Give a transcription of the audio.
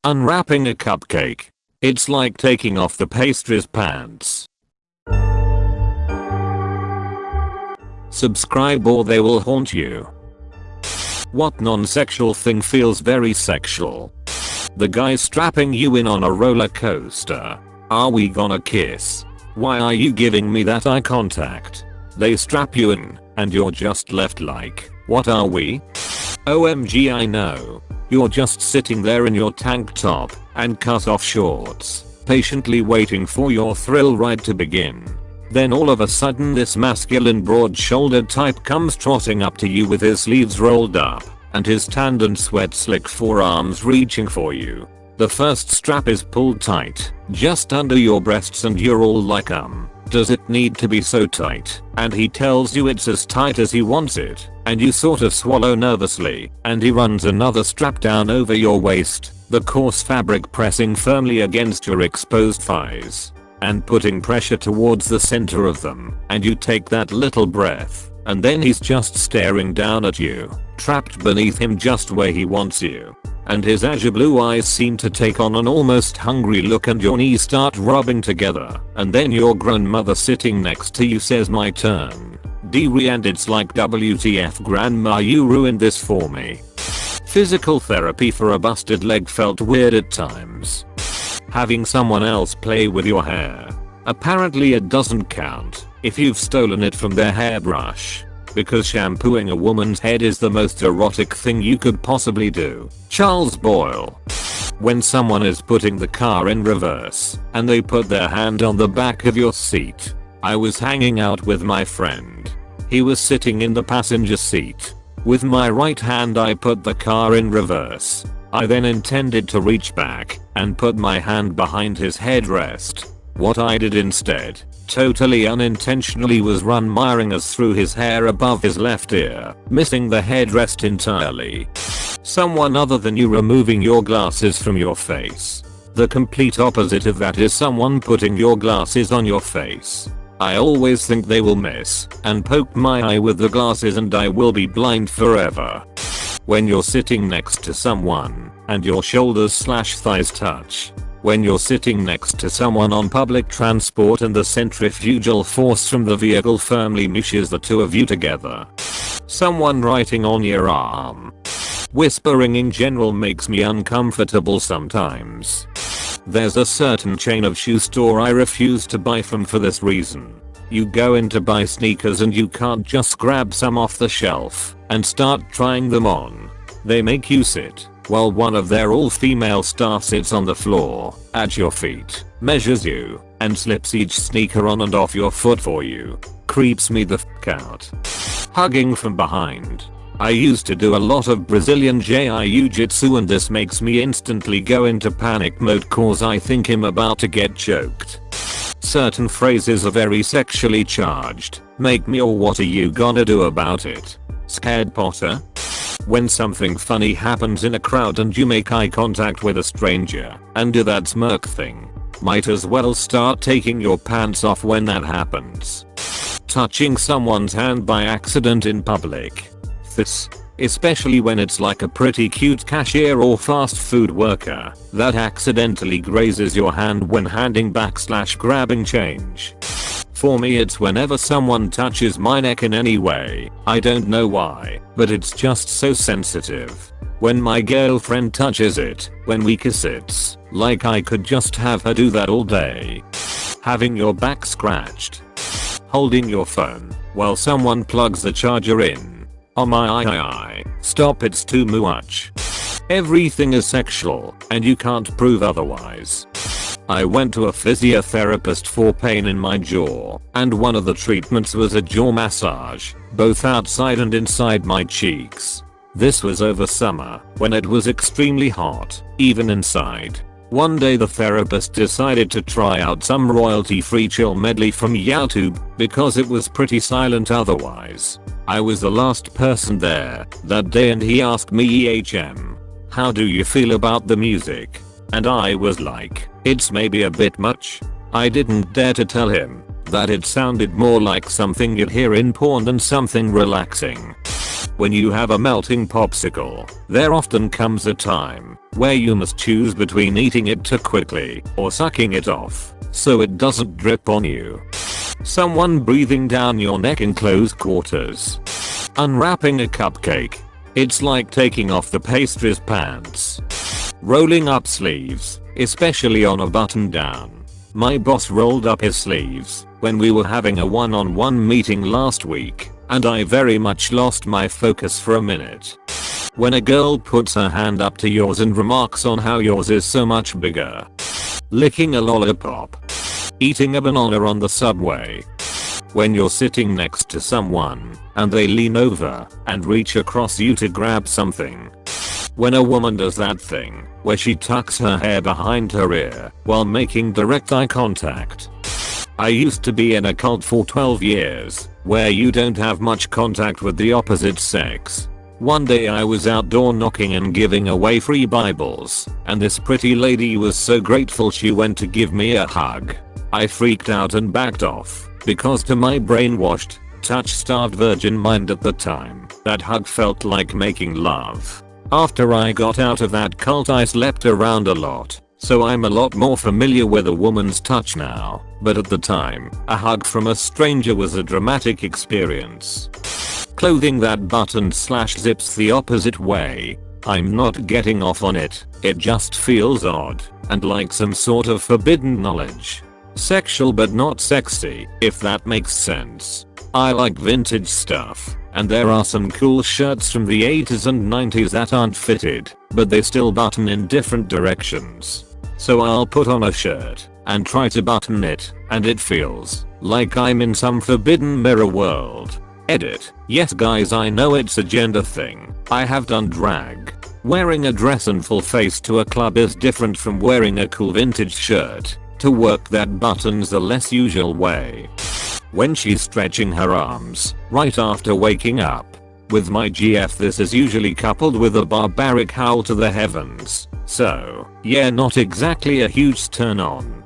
Unwrapping a cupcake. It's like taking off the pastry's pants. Subscribe or they will haunt you. What non-sexual thing feels very sexual? The guy strapping you in on a roller coaster. Are we gonna kiss? Why are you giving me that eye contact? They strap you in, and you're just left like, what are we? OMG, I know. You're just sitting there in your tank top and cut off shorts, patiently waiting for your thrill ride to begin. Then all of a sudden this masculine broad-shouldered type comes trotting up to you with his sleeves rolled up and his tanned and sweat-slick forearms reaching for you. The first strap is pulled tight, just under your breasts, and you're all like, does it need to be so tight? And he tells you it's as tight as he wants it, and you sort of swallow nervously, and he runs another strap down over your waist, the coarse fabric pressing firmly against your exposed thighs and putting pressure towards the center of them, and you take that little breath, and then he's just staring down at you, trapped beneath him just where he wants you. And his azure blue eyes seem to take on an almost hungry look, and your knees start rubbing together, and then your grown mother sitting next to you says, my turn. D-re, and it's like, WTF grandma, you ruined this for me. Physical therapy for a busted leg felt weird at times. Having someone else play with your hair. Apparently it doesn't count if you've stolen it from their hairbrush, because shampooing a woman's head is the most erotic thing you could possibly do. Charles Boyle. When someone is putting the car in reverse and they put their hand on the back of your seat. I was hanging out with my friend. He was sitting in the passenger seat. With my right hand I put the car in reverse. I then intended to reach back and put my hand behind his headrest. What I did instead, totally unintentionally, was run my fingers through his hair above his left ear, missing the headrest entirely. Someone other than you removing your glasses from your face. The complete opposite of that is someone putting your glasses on your face. I always think they will miss and poke my eye with the glasses and I will be blind forever. When you're sitting next to someone and your shoulders/thighs touch. When you're sitting next to someone on public transport and the centrifugal force from the vehicle firmly mushes the two of you together. Someone writing on your arm. Whispering in general makes me uncomfortable sometimes. There's a certain chain of shoe store I refuse to buy from for this reason. You go in to buy sneakers and you can't just grab some off the shelf and start trying them on. They make you sit while one of their all-female staff sits on the floor at your feet, measures you, and slips each sneaker on and off your foot for you. Creeps me the f**k out. Hugging from behind. I used to do a lot of Brazilian jiu-jitsu and this makes me instantly go into panic mode cause I think I'm about to get choked. Certain phrases are very sexually charged. Make me, or what are you gonna do about it? Scared Potter? When something funny happens in a crowd and you make eye contact with a stranger and do that smirk thing. Might as well start taking your pants off when that happens. Touching someone's hand by accident in public. This, especially when it's like a pretty cute cashier or fast food worker that accidentally grazes your hand when handing back/grabbing change. For me it's whenever someone touches my neck in any way. I don't know why, but it's just so sensitive. When my girlfriend touches it, when we kiss, it's like I could just have her do that all day. Having your back scratched. Holding your phone while someone plugs the charger in. Oh my stop, it's too much. Everything is sexual and you can't prove otherwise. I went to a physiotherapist for pain in my jaw, and one of the treatments was a jaw massage, both outside and inside my cheeks. This was over summer, when it was extremely hot, even inside. One day the therapist decided to try out some royalty-free chill medley from YouTube, because it was pretty silent otherwise. I was the last person there that day and he asked me, how do you feel about the music? And I was like, it's maybe a bit much. I didn't dare to tell him that it sounded more like something you'd hear in porn than something relaxing. When you have a melting popsicle, there often comes a time where you must choose between eating it too quickly or sucking it off so it doesn't drip on you. Someone breathing down your neck in close quarters. Unwrapping a cupcake. It's like taking off the pastry's pants. Rolling up sleeves, especially on a button down. My boss rolled up his sleeves when we were having a one-on-one meeting last week, and I very much lost my focus for a minute. When a girl puts her hand up to yours and remarks on how yours is so much bigger. Licking a lollipop. Eating a banana on the subway. When you're sitting next to someone and they lean over and reach across you to grab something. When a woman does that thing where she tucks her hair behind her ear while making direct eye contact. I used to be in a cult for 12 years where you don't have much contact with the opposite sex. One day I was outdoor knocking and giving away free Bibles, and this pretty lady was so grateful she went to give me a hug. I freaked out and backed off, because to my brainwashed, touch-starved virgin mind at the time, that hug felt like making love. After I got out of that cult I slept around a lot, so I'm a lot more familiar with a woman's touch now, but at the time, a hug from a stranger was a dramatic experience. Clothing that buttons/zips the opposite way. I'm not getting off on it, it just feels odd, and like some sort of forbidden knowledge. Sexual but not sexy, if that makes sense. I like vintage stuff, and there are some cool shirts from the 80s and 90s that aren't fitted, but they still button in different directions. So I'll put on a shirt and try to button it, and it feels like I'm in some forbidden mirror world. Edit. Yes guys, I know it's a gender thing. I have done drag. Wearing a dress and full face to a club is different from wearing a cool vintage shirt to work that buttons the less usual way. When she's stretching her arms right after waking up. With my GF this is usually coupled with a barbaric howl to the heavens. So, yeah, not exactly a huge turn on.